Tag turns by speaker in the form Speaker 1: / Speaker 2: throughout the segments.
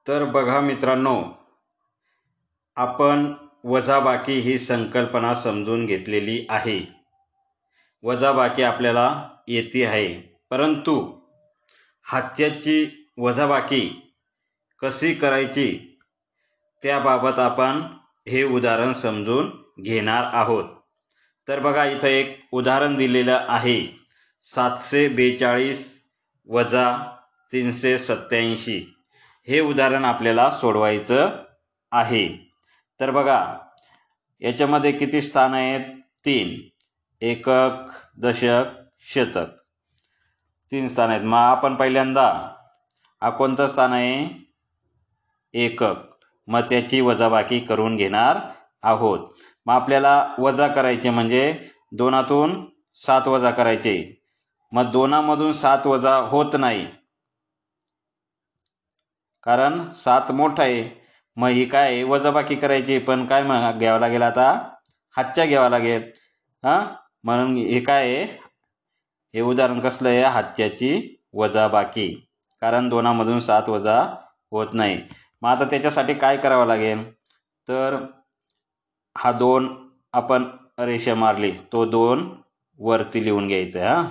Speaker 1: तर बघा मित्रांनो, आपण वजाबाकी ही संकल्पना समजून घेतलेली आहे. वजाबाकी आपल्याला येते आहे, परंतु हात्याची वजाबाकी कशी करायची त्याबाबत आपण हे उदाहरण समजून घेणार आहोत. तर बघा, इथं एक उदाहरण दिलेलं आहे. 742 वजा 387 हे उदाहरण आपल्याला सोडवायचं आहे. तर बघा, याच्यामध्ये किती स्थान आहेत? 3. एकक, दशक, शतक 3 स्थान आहेत. मग आपण पहिल्यांदा हा कोणतं स्थान आहे? एकक. मग त्याची वजाबाकी करून घेणार आहोत. मग आपल्याला वजा करायचे म्हणजे 2तून 7 वजा करायचे. मग 2मधून 7 वजा होत नाही, कारण 7 मोठा आहे. मग ही काय वजाबाकी करायची, पण काय मग घ्यावं लागेल? आता हातच्या घ्यावा लागेल. म्हणून हे काय आहे? हे उदाहरण कसलं आहे? हातच्याची वजाबाकी, कारण 2मधून 7 वजा होत नाही. मग आता त्याच्यासाठी काय करावं लागेल? तर हा 2 आपण रेषा मारली, तो 2 वरती लिहून घ्यायचा.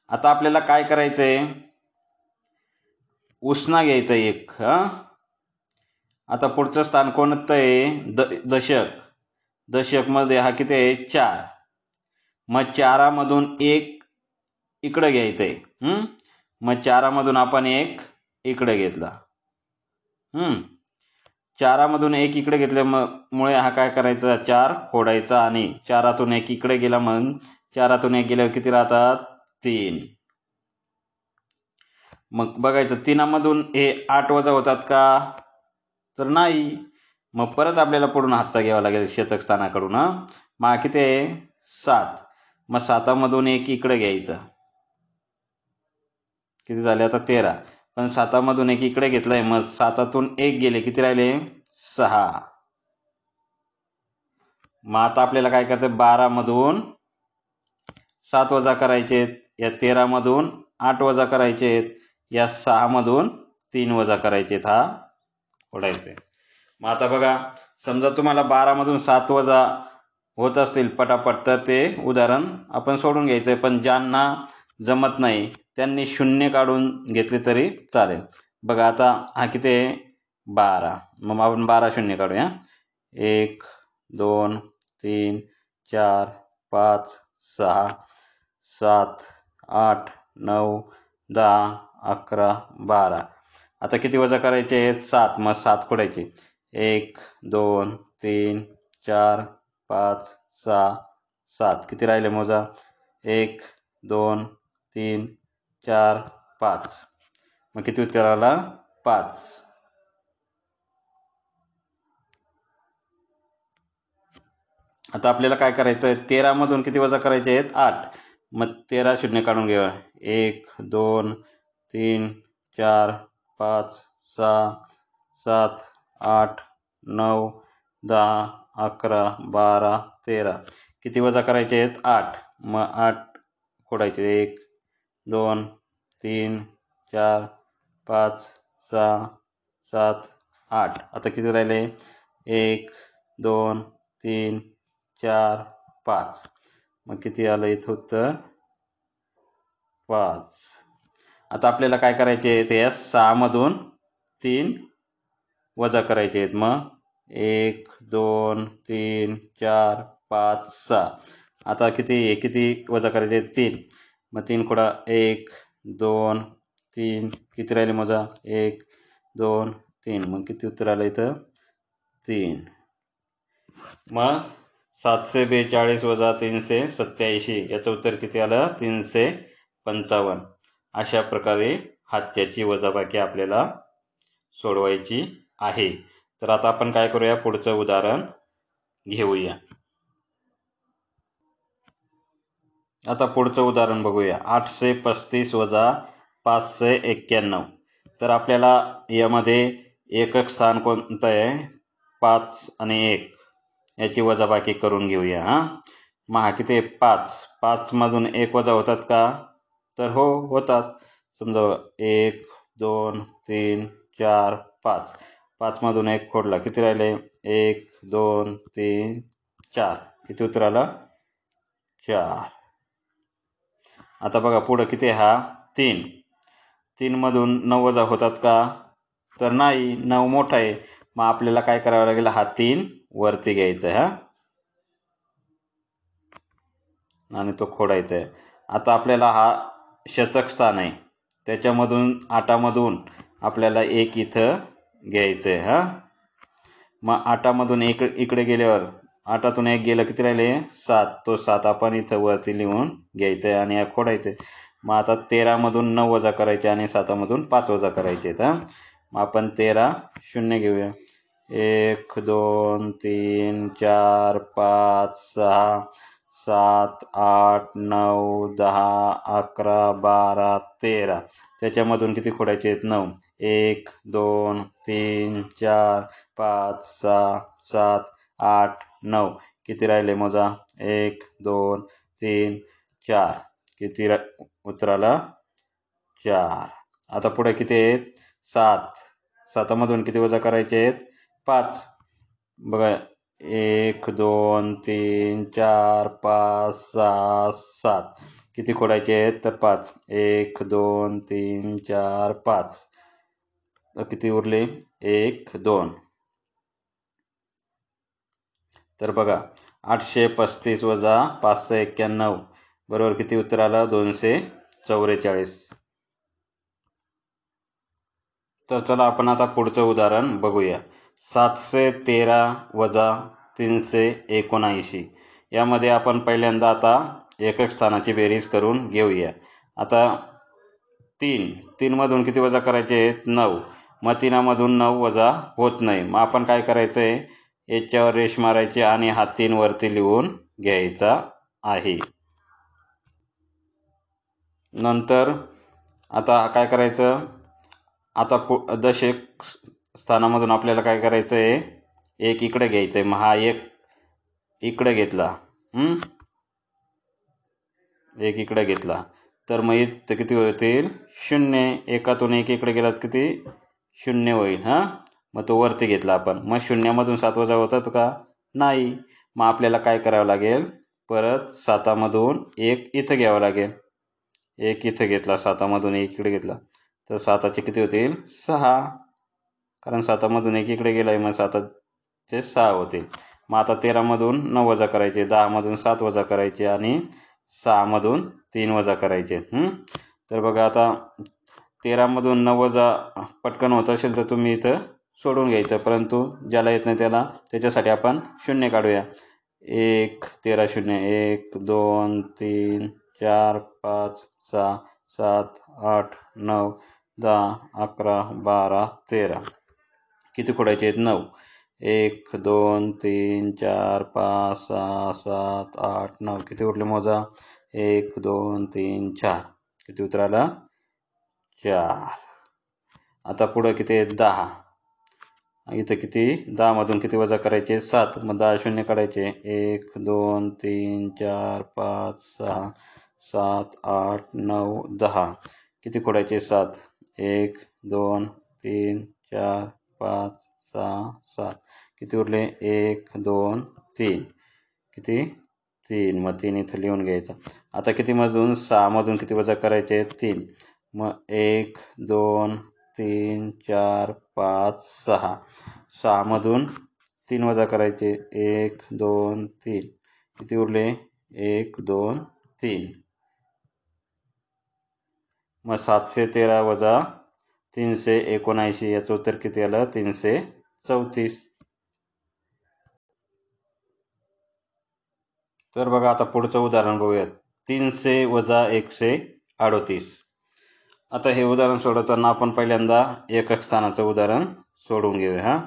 Speaker 1: आता आपल्याला काय करायचंय? उसना घ्यायचा एक. आता पुढचं स्थान कोणतं आहे? दशक. दशक मध्ये हा किती आहे? 4. मग 4मधून 1 इकडे घ्यायचंय. मग 4मधून आपण 1 इकडे घेतला. 4मधून 1 इकडे घेतल्यामुळे हा काय करायचा? 4 फोडायचा आणि 4तून 1 इकडे गेला. मग 4तून 1 गेल्यावर किती राहतात? 3. मग बघायचं 3मधून हे 8 वजा होतात का? तर नाही. मग परत आपल्याला पुढून हातचा घ्यावा लागेल शतक स्थानाकडून. मग किती आहे? 7. मग 7मधून 1 इकडे घ्यायचं. किती झाले आता? 13. पण 7मधून 1 इकडे घेतलाय. मग 7तून 1 गेले, किती राहिले? 6. मग आता आपल्याला काय करायचं? 12मधून 7 वजा करायचे, या 13मधून 8 वजा करायचे, या 6मधून 3 वजा करायचे. हा फोडायचे. मग आता बघा, समजा तुम्हाला 12मधून 7 वजा होत असतील पटापट, तर ते उदाहरण आपण सोडून घ्यायचंय. पण ज्यांना जमत नाही त्यांनी 0 काढून घेतले तरी चालेल. बघा आता हा किती आहे? 12. मग आपण 12 शून्य काढूया. 1 2 3 4 5 6 7 8 9 10 11 12. आता किती वजा करायचे आहेत? 7. मग 7 फोडायचे. 1 2 3 4 5 6 7. किती राहिले मोजा? 1 2 3 4 5. मग किती उत्तर आला? 5. आता आपल्याला काय करायचं आहे? 13मधून किती वजा करायचे आहेत? 8. मग 13 शून्य काढून घेऊया. 1 2 3 4 5 6 7 8 9 10 11 12 13. किती वजा करायचे आहेत? 8. मग 8 फोडायचे. 1 2 3 4 5 6 7 8. आता किती राहिले? 1 2 3 4 5. मग किती आलं इथं उत्तर? 5. आता आपल्याला काय करायचे आहे? ते 6मधून 3 वजा करायचे आहेत. मग 1 2 3 4 5 6. आता किती वजा करायचे? 3. मग 3 खोडा. 1 2 3. किती राहिले मोजा? 1 2 3. मग किती उत्तर आलं इथं? 3. मग 742 वजा 387 याचं उत्तर किती आलं? 355. अशा प्रकारे हात्याची वजाबाकी आपल्याला सोडवायची आहे. तर आता आपण काय करूया? पुढचं उदाहरण घेऊया. आता पुढचं उदाहरण बघूया. 835 वजा 591. तर आपल्याला यामध्ये एकक स्थान कोणतं आहे? 5 आणि 1 याची वजाबाकी करून घेऊया. मग हा किती? 5. 5मधून 1 वजा होतात का? तर हो, होतात. समजा 1 2 3 4 5. 5 मधून 1 खोडला, किती राहिले? 1 2 3 4. किती उत्तर आलं? 4. आता बघा पुढं किती आहे? हा 3. 3 मधून 9 वजा होतात का? तर नाही, 9 मोठा आहे. मग आपल्याला काय करावं लागेल? हा 3 वरती घ्यायचा आहे आणि तो खोडायचा आहे. आता आपल्याला हा शतक स्थान आहे, त्याच्यामधून 8मधून आपल्याला 1 इथं घ्यायचं आहे मग 8मधून 1 इकडे गेल्यावर 8तून 1 गेलं, किती राहिले? 7. तो 7 आपण इथं वरती लिहून घ्यायचं आहे आणि खोडायचं आहे. मग आता 13मधून 9 वजा करायचे आणि 7मधून 5 वजा करायचे आहेत मग आपण 13 शून्य घेऊया. 1 2 3 4 5 6 7 8 9 10 11 12 13. त्याच्यामधून किती खोडायचे आहेत? 9. 1 2 3 4 5 6 7 8 9. किती राहिले? मोजा. 1 2 3 4. किती उत्तर आलं? 4. आता पुढे किती आहेत? 7. 7मधून किती वजा करायचे आहेत? 5. बघा 1 2 3 4 5 6 7. किती खोडायचे आहेत? तर 5. 1 2 3 4 5. किती उरले? 1 2. तर बघा 835 वजा 591 बरोबर किती उत्तर आलं? 244. तर चला आपण आता पुढचं उदाहरण बघूया. 713 वजा 379. यामध्ये आपण पहिल्यांदा आता एकक स्थानाची बेरीज करून घेऊया. आता 3 मधून किती वजा करायचे आहेत? 9. मग 3मधून 9 वजा होत नाही. मग आपण काय करायचंय? याच्यावर रेष मारायची आणि हा 3 वरती लिहून घ्यायचा आहे. नंतर आता काय करायचं? आता दशक स्थानामधून आपल्याला काय करायचं आहे? 1 इकडे घ्यायचंय. मग हा 1 इकडे घेतला, 1 इकडे घेतला तर मग इथं किती होतील? 0. 1तून 1 इकडे गेलात किती? 0 होईल मग तो वरती घेतला आपण. मग 0मधून 7 वजा होतात का? नाही. मग आपल्याला काय करावं लागेल? परत 7मधून 1 इथं घ्यावं लागेल. 1 इथं घेतला, 7मधून 1 इकडे घेतला तर 7चे किती होतील? 6. कारण 7मधून 1 इकडे गेलाय मग 7चे 6 होतील. मग आता 13मधून 9 वजा करायचे, 10मधून 7 वजा करायचे आणि 6मधून 3 वजा करायचे. तर बघा आता 13मधून 9 वजा पटकन होत असेल तर तुम्ही इथं सोडून घ्यायचं, परंतु ज्याला येत नाही त्याच्यासाठी आपण 0 काढूया. 1 13 0. 1 2 3 4 5 6 7 8 9 10 11 12 13. किती खोडायचे आहेत? 9. 1 2 3 4 5 6 7 8 9. किती उरले? मोजा. 1 2 3 4. किती उत्तर आलं? 4. आता पुढं किती आहेत? 10. इथं किती? 10मधून किती वजा करायचे? 7. मग 10 शून्य काढायचे. 1 2 3 4 5 6 7 8 9 10. किती खोडायचे? 7. 1 2 3 4 5 6 7. किती उरले? 1 2 3. किती? 3. मग 3 इथं लिहून घ्यायचं. आता किती मधून? 6मधून किती वजा करायचे? 3. मग 1 2 3 4 5 6. 6मधून 3 वजा करायचे. 1 2 3. किती उरले? 1 2 3. मग 713 वजा 379. याचं उत्तर किती आलं? 334. तर बघा आता पुढचं उदाहरण बघूयात. 300 वजा 138. आता हे उदाहरण सोडवताना आपण पहिल्यांदा एकक स्थानाचं उदाहरण सोडवून घेऊया.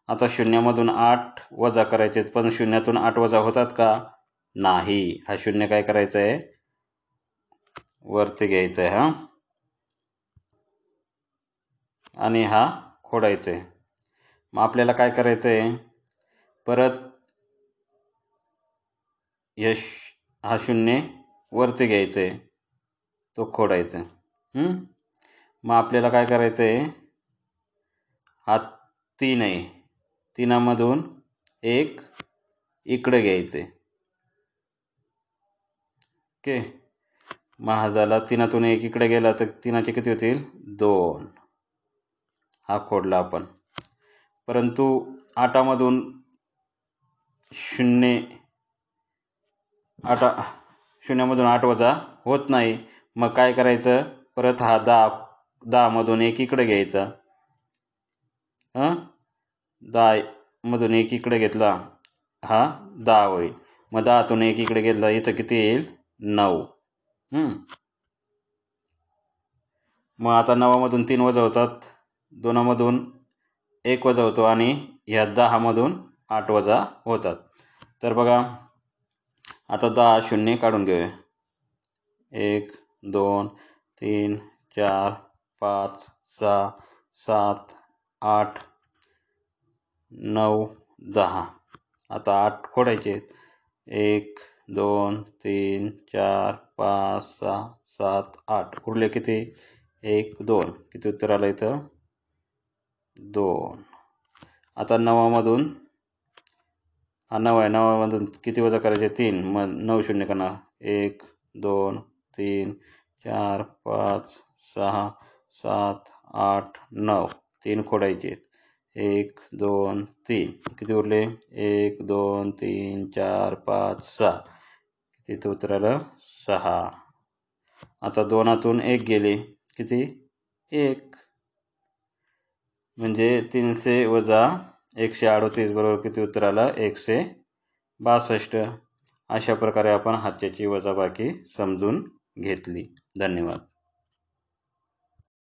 Speaker 1: आता 0मधून 8 वजा करायचे, पण 0तून 8 वजा होतात का? नाही. हा 0 काय करायचा आहे? वरती घ्यायचा आहे आणि हा खोडायचा आहे. मग आपल्याला काय करायचं आहे? परत हा 0 वरती घ्यायचा आहे, तो खोडायचा आहे. मग आपल्याला काय करायचं आहे, हा 3 आहे, 3मधून 1 इकडे घ्यायचे. ओके, मग हा झाला 3तून 1 इकडे गेला तर 3चे किती होतील, 2. हा खोडला आपण. परंतु 8मधून 0मधून 8 वजा होत नाही. मग काय करायचं, परत हा 10मधून 1 इकडे घ्यायचा. 10मधून 1 इकडे घेतला, हा 10 होईल. मग 10तून 1 इकडे घेतला, इथं किती येईल, 9. मग आता 9मधून 3 वजा होतात, 2मधून 1 वजा होतो आणि ह्या 10मधून 8 वजा होतात. तर बघा आता 10 शून्य काढून घेऊया. 1 2 3 4 5 6 7 8 9 10. आता 8 खोडायचे. 1 2 3 4 5 6 7 8. उरले किती, 1 2. किती उत्तर आलं इथं, 2. आता 9मधून, हा 9 आहे, 9मधून किती वजा करायचे, 3. मग 9 शून्य करणार. 1 2 3 4 5 6 7 8 9. 3 खोडायचे. 1 2 3. किती उरले, 1 2 3 4 5 6. किती उत्तर आलं, 6. आता 2तून 1 गेले, किती, 1. म्हणजे 300 वजा 138 बरोबर किती उत्तर आलं, 162. अशा प्रकारे आपण हाताची वजाबाकी समजून घेतली. धन्यवाद.